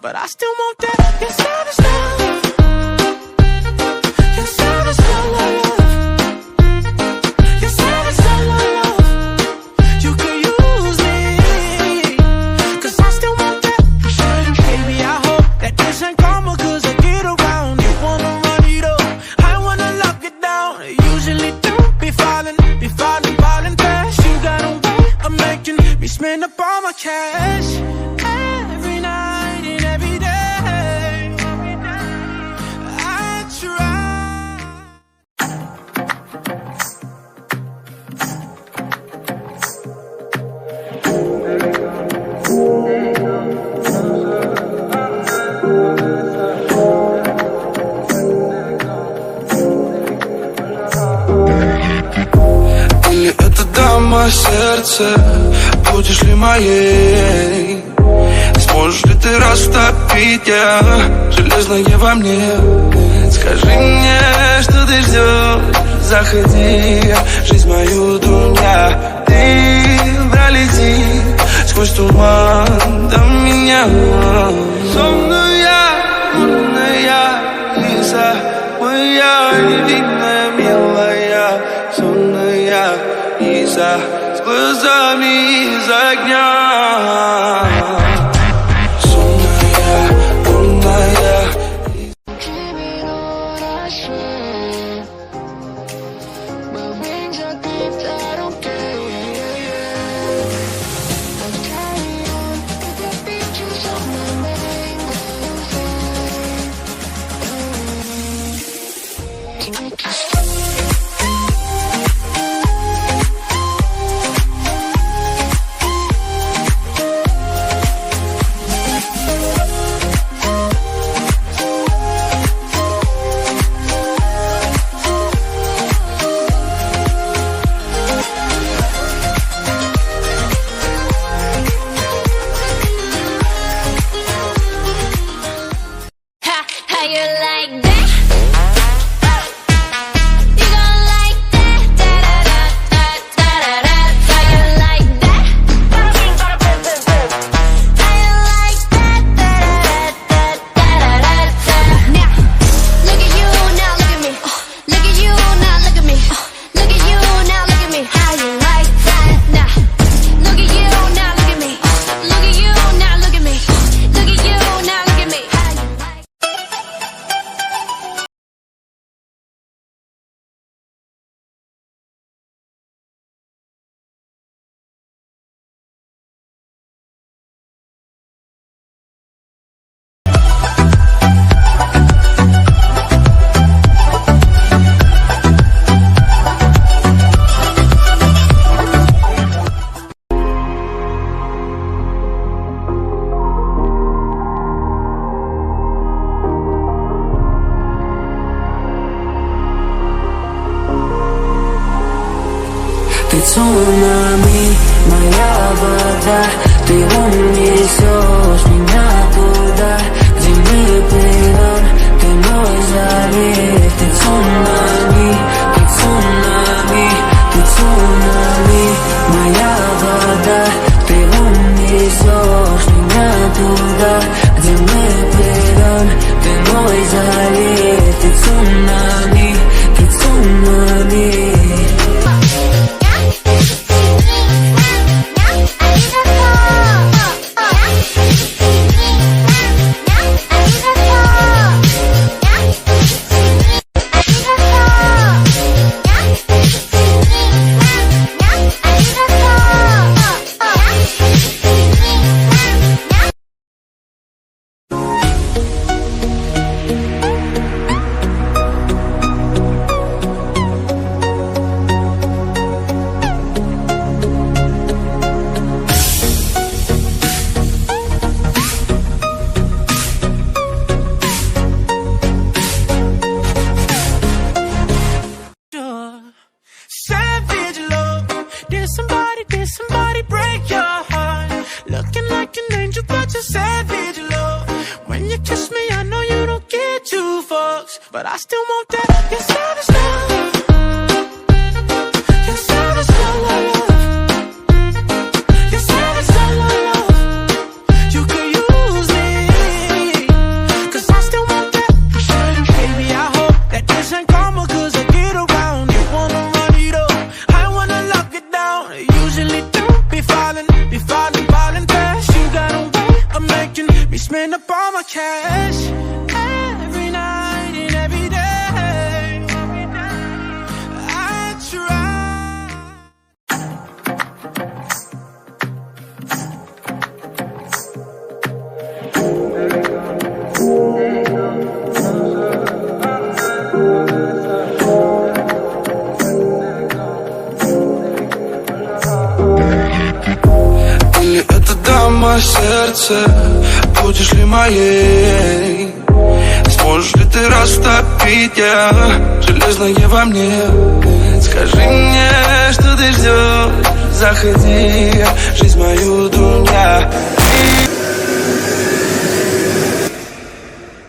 but I still want that. Your savage love, your savage love, your savage love. You could use me, 'cause I still want that. Baby, I hope that this ain't karma, 'cause I get around. You wanna run it up, I wanna lock it down. Usually don't be falling fast. You got a way of making me spend up all my cash. Every night and every day, I try. Или это дама сердце, будешь ли моей? Сможешь ли ты растопить я железное во мне? Скажи мне, что ты ждешь, заходи, жизнь мою дуня. Ты пролети сквозь туман до меня. Сонная, лунная лиса, моя невинная, милая. Сонная лиса с глазами из огня. Ты цунами, моя вода, ты унесешь меня туда, где мы плывем, ты мой залив. Ты цунами, ты цунами, ты цунами, моя вода, ты унесешь меня туда, где мы плывем, ты мой залив. Ты цунами, ты цунами. Did somebody break your heart? Looking like an angel, but you're savage, love. When you kiss me, I know you don't get two fucks, but I still want that. Your savage love, your savage love, your savage love. You could use me, сердце, будешь ли моей? Сможешь ли ты растопить железное во мне? Скажи мне, что ты ждешь, заходи, жизнь мою, дуня.